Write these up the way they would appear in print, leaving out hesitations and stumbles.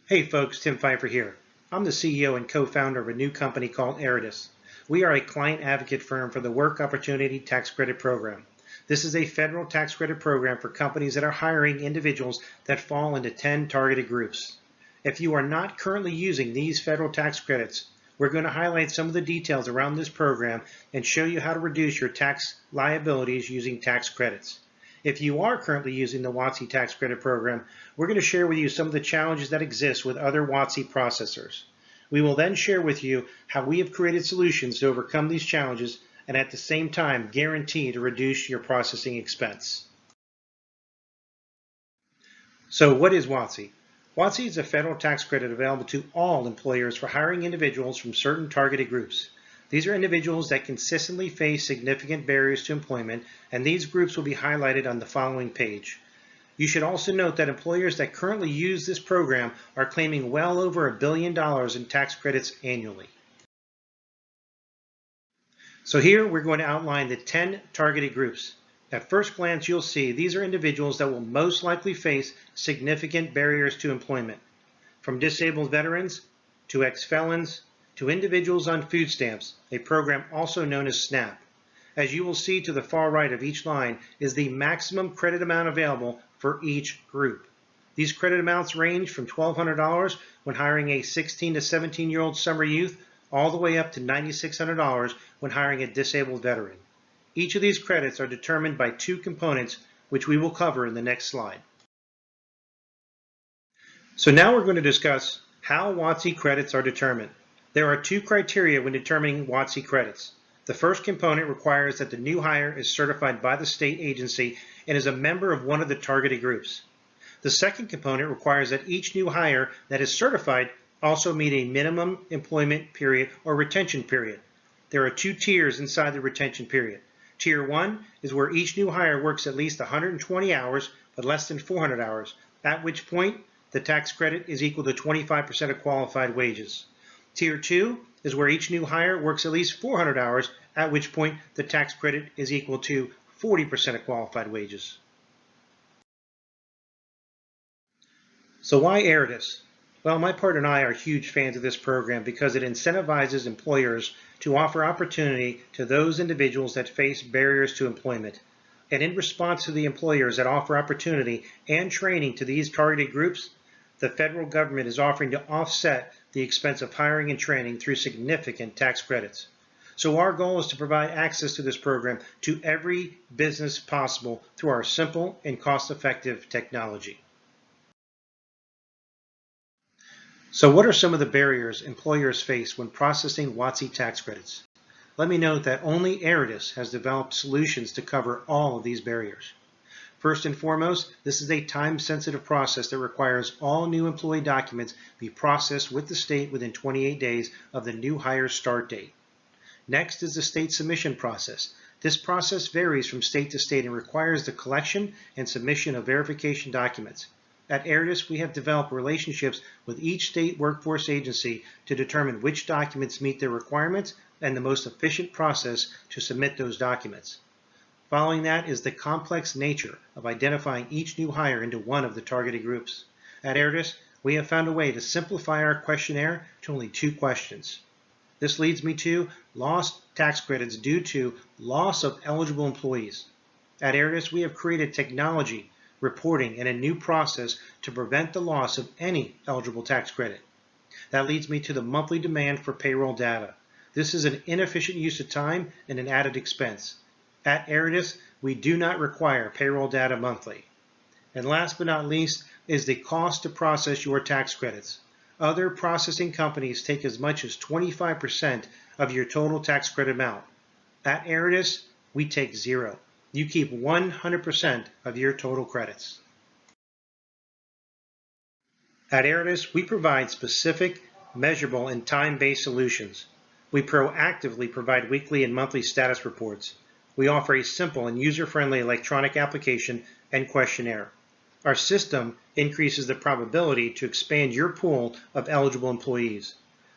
Hey folks, Tim Pfeiffer here. I'm the CEO and co-founder of a new company called Eridus. We are a client advocate firm for the Work Opportunity Tax Credit Program. This is a federal tax credit program for companies that are hiring individuals that fall into 10 targeted groups. If you are not currently using these federal tax credits, we're going to highlight some of the details around this program and show you how to reduce your tax liabilities using tax credits. If you are currently using the WOTC tax credit program, we're going to share with you some of the challenges that exist with other WOTC processors. We will then share with you how we have created solutions to overcome these challenges and at the same time guarantee to reduce your processing expense. So what is WOTC? WOTC is a federal tax credit available to all employers for hiring individuals from certain targeted groups. These are individuals that consistently face significant barriers to employment, and these groups will be highlighted on the following page. You should also note that employers that currently use this program are claiming well over $1 billion in tax credits annually. So here we're going to outline the 10 targeted groups. At first glance, you'll see these are individuals that will most likely face significant barriers to employment, from disabled veterans to ex-felons, to individuals on food stamps, a program also known as SNAP. As you will see to the far right of each line is the maximum credit amount available for each group. These credit amounts range from $1,200 when hiring a 16 to 17-year-old summer youth all the way up to $9,600 when hiring a disabled veteran. Each of these credits are determined by two components, which we will cover in the next slide. So now we're going to discuss how WOTC credits are determined. There are two criteria when determining WOTC credits. The first component requires that the new hire is certified by the state agency and is a member of one of the targeted groups. The second component requires that each new hire that is certified also meet a minimum employment period or retention period. There are two tiers inside the retention period. Tier 1 is where each new hire works at least 120 hours but less than 400 hours, at which point the tax credit is equal to 25% of qualified wages. Tier 2 is where each new hire works at least 400 hours, at which point the tax credit is equal to 40% of qualified wages. So why Eridus? Well, my partner and I are huge fans of this program because it incentivizes employers to offer opportunity to those individuals that face barriers to employment. And in response to the employers that offer opportunity and training to these targeted groups, the federal government is offering to offset the expense of hiring and training through significant tax credits. So our goal is to provide access to this program to every business possible through our simple and cost-effective technology. So what are some of the barriers employers face when processing WOTC tax credits? Let me note that only Eridus has developed solutions to cover all of these barriers. First and foremost, this is a time-sensitive process that requires all new employee documents be processed with the state within 28 days of the new hire's start date. Next is the state submission process. This process varies from state to state and requires the collection and submission of verification documents. At Eridus, we have developed relationships with each state workforce agency to determine which documents meet their requirements and the most efficient process to submit those documents. Following that is the complex nature of identifying each new hire into one of the targeted groups. At Eridus, we have found a way to simplify our questionnaire to only 2 questions. This leads me to lost tax credits due to loss of eligible employees. At Eridus, we have created technology, reporting, and a new process to prevent the loss of any eligible tax credit. That leads me to the monthly demand for payroll data. This is an inefficient use of time and an added expense. At Eridus, we do not require payroll data monthly. And last but not least is the cost to process your tax credits. Other processing companies take as much as 25% of your total tax credit amount. At Eridus, we take 0. You keep 100% of your total credits. At Eridus, we provide specific, measurable, and time-based solutions. We proactively provide weekly and monthly status reports. We offer a simple and user-friendly electronic application and questionnaire. Our system increases the probability to expand your pool of eligible employees.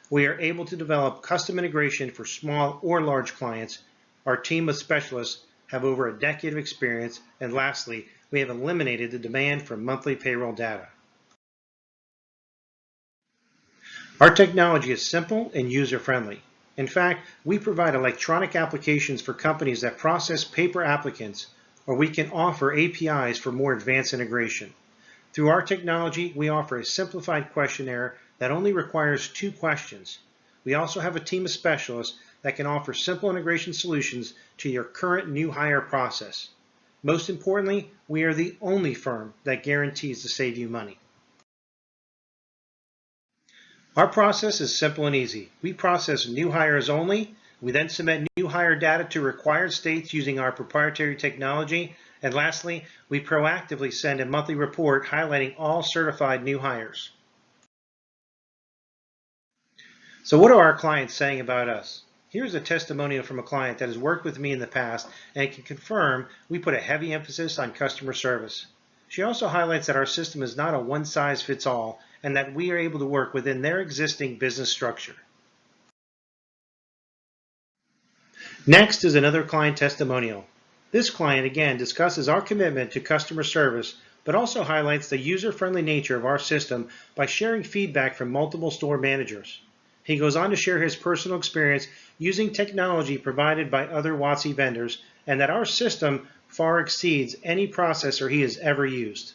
We are able to develop custom integration for small or large clients. Our team of specialists have over a decade of experience, and lastly, we have eliminated the demand for monthly payroll data. Our technology is simple and user-friendly. In fact, we provide electronic applications for companies that process paper applicants, or we can offer APIs for more advanced integration. Through our technology, we offer a simplified questionnaire that only requires 2 questions. We also have a team of specialists that can offer simple integration solutions to your current new hire process. Most importantly, we are the only firm that guarantees to save you money. Our process is simple and easy. We process new hires only. We then submit new hire data to required states using our proprietary technology. And lastly, we proactively send a monthly report highlighting all certified new hires. So what are our clients saying about us? Here's a testimonial from a client that has worked with me in the past and can confirm we put a heavy emphasis on customer service. She also highlights that our system is not a one-size-fits-all and that we are able to work within their existing business structure. Next is another client testimonial. This client again discusses our commitment to customer service, but also highlights the user-friendly nature of our system by sharing feedback from multiple store managers. He goes on to share his personal experience using technology provided by other WOTC vendors and that our system far exceeds any processor he has ever used.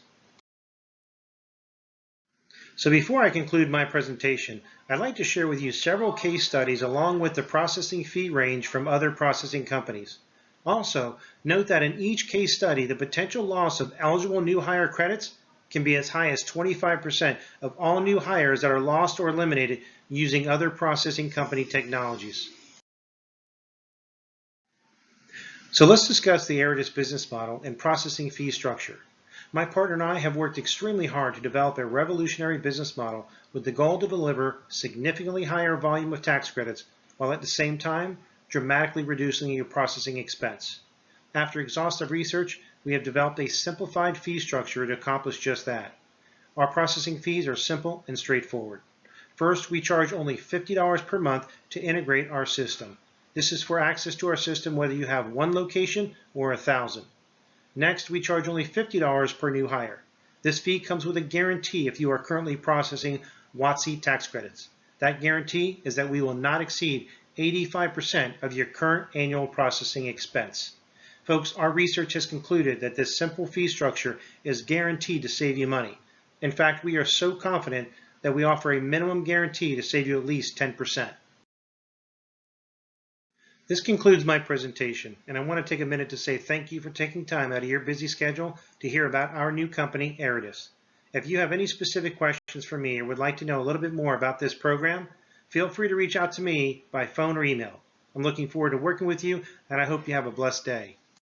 So before I conclude my presentation, I'd like to share with you several case studies along with the processing fee range from other processing companies. Also, note that in each case study, the potential loss of eligible new hire credits can be as high as 25% of all new hires that are lost or eliminated using other processing company technologies. So let's discuss the Aridus business model and processing fee structure. My partner and I have worked extremely hard to develop a revolutionary business model with the goal to deliver significantly higher volume of tax credits while at the same time dramatically reducing your processing expense. After exhaustive research, we have developed a simplified fee structure to accomplish just that. Our processing fees are simple and straightforward. First, we charge only $50 per month to integrate our system. This is for access to our system whether you have 1 location or 1,000. Next, we charge only $50 per new hire. This fee comes with a guarantee if you are currently processing WOTC tax credits. That guarantee is that we will not exceed 85% of your current annual processing expense. Folks, our research has concluded that this simple fee structure is guaranteed to save you money. In fact, we are so confident that we offer a minimum guarantee to save you at least 10%. This concludes my presentation, and I want to take a minute to say thank you for taking time out of your busy schedule to hear about our new company, Aridus. If you have any specific questions for me or would like to know a little bit more about this program, feel free to reach out to me by phone or email. I'm looking forward to working with you, and I hope you have a blessed day.